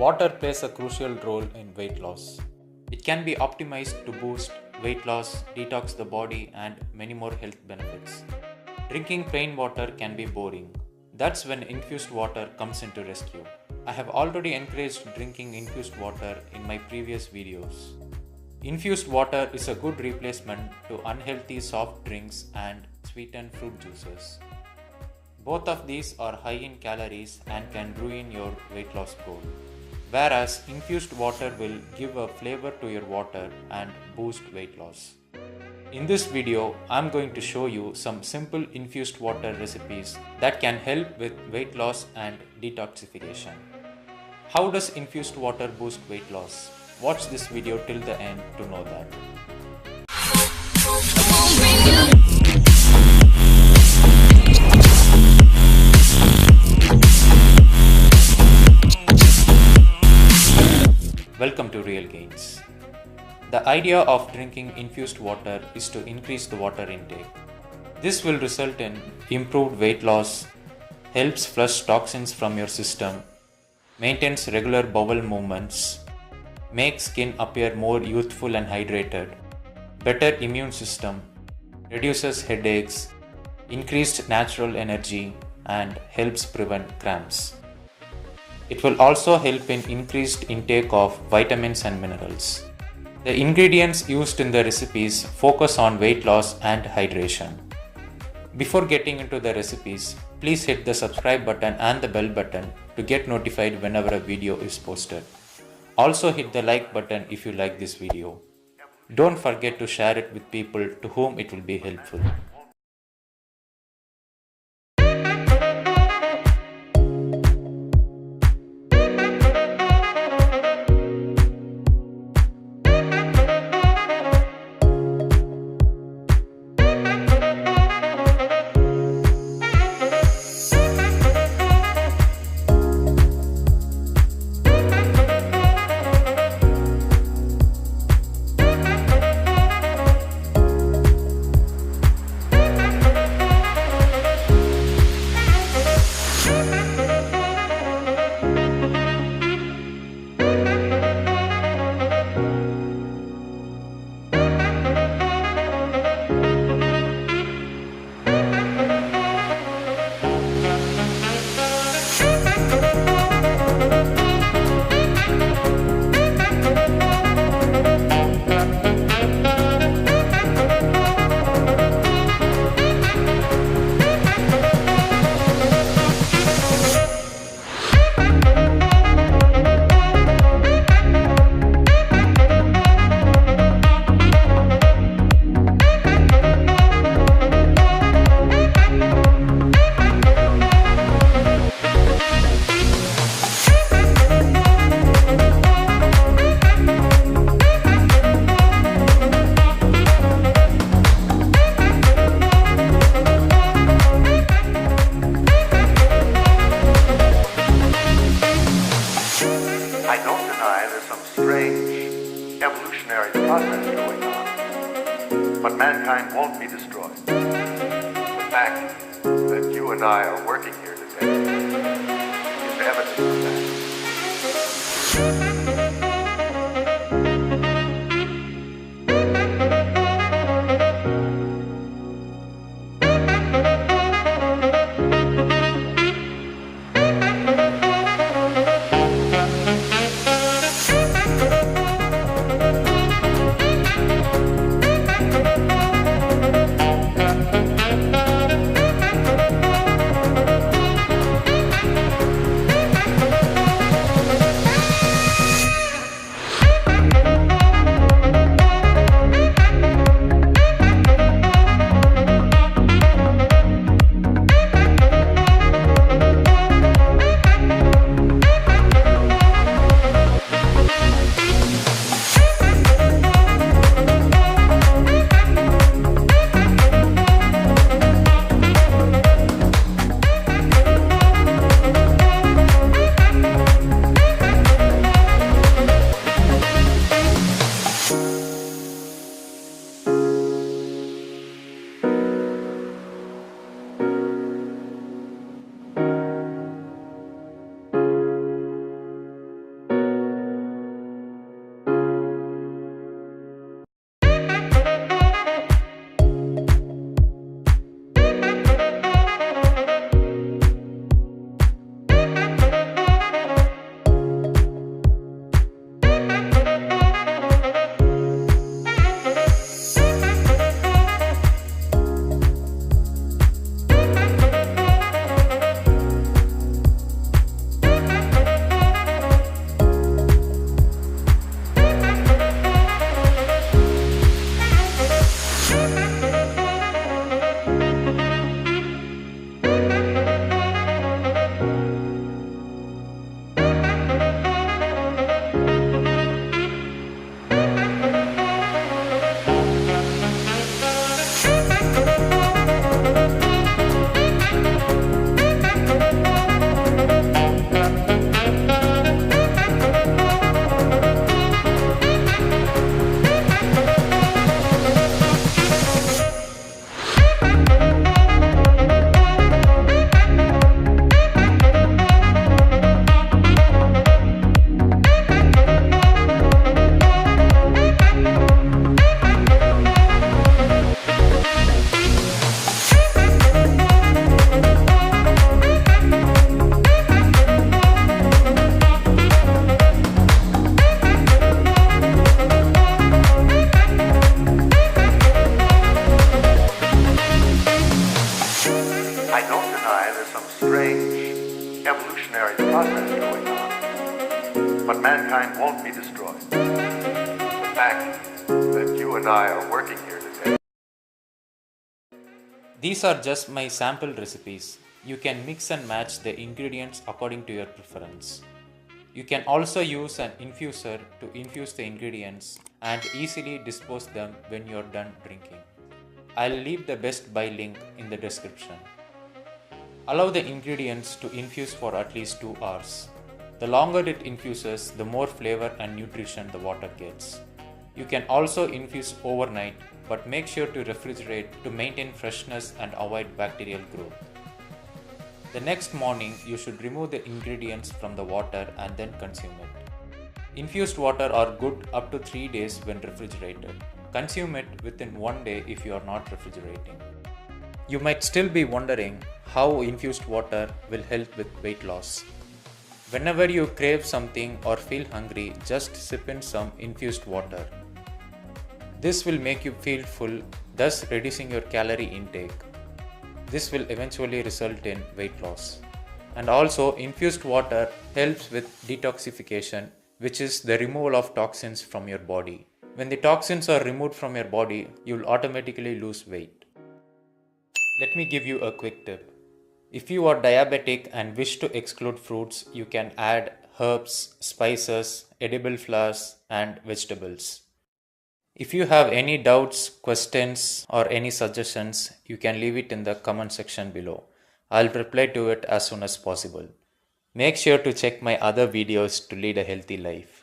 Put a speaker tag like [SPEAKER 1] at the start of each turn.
[SPEAKER 1] Water plays a crucial role in weight loss. It can be optimized to boost weight loss, detox the body, and many more health benefits. Drinking plain water can be boring. That's when infused water comes into rescue. I have already encouraged drinking infused water in my previous videos. Infused water is a good replacement to unhealthy soft drinks and sweetened fruit juices. Both of these are high in calories and can ruin your weight loss goal. Whereas infused water will give a flavor to your water and boost weight loss. In this video, I'm going to show you some simple infused water recipes that can help with weight loss and detoxification. How does infused water boost weight loss? Watch this video till the end to know that. Welcome to Real Gains. The idea of drinking infused water is to increase the water intake. This will result in improved weight loss, helps flush toxins from your system, maintains regular bowel movements, makes skin appear more youthful and hydrated, better immune system, reduces headaches, increased natural energy, and helps prevent cramps. It will also help in increased intake of vitamins and minerals. The ingredients used in the recipes focus on weight loss and hydration. Before getting into the recipes, please hit the subscribe button and the bell button to get notified whenever a video is posted. Also hit the like button if you like this video. Don't forget to share it with people to whom it will be helpful.
[SPEAKER 2] Evolutionary process going on, but mankind won't be destroyed. The fact that you and I are working here today is evidence of that. But mankind won't be destroyed. The fact that you and I are working here today.
[SPEAKER 1] These are just my sample recipes. You can mix and match the ingredients according to your preference. You can also use an infuser to infuse the ingredients and easily dispose them when you're done drinking. I'll leave the best buy link in the description. Allow the ingredients to infuse for at least 2 hours. The longer it infuses, the more flavor and nutrition the water gets. You can also infuse overnight, but make sure to refrigerate to maintain freshness and avoid bacterial growth. The next morning, you should remove the ingredients from the water and then consume it. Infused water are good up to 3 days when refrigerated. Consume it within 1 day if you are not refrigerating. You might still be wondering how infused water will help with weight loss. Whenever you crave something or feel hungry, just sip in some infused water. This will make you feel full, thus reducing your calorie intake. This will eventually result in weight loss. And also, infused water helps with detoxification, which is the removal of toxins from your body. When the toxins are removed from your body, you will automatically lose weight. Let me give you a quick tip. If you are diabetic and wish to exclude fruits, you can add herbs, spices, edible flowers, and vegetables. If you have any doubts, questions, or any suggestions, you can leave it in the comment section below. I'll reply to it as soon as possible. Make sure to check my other videos to lead a healthy life.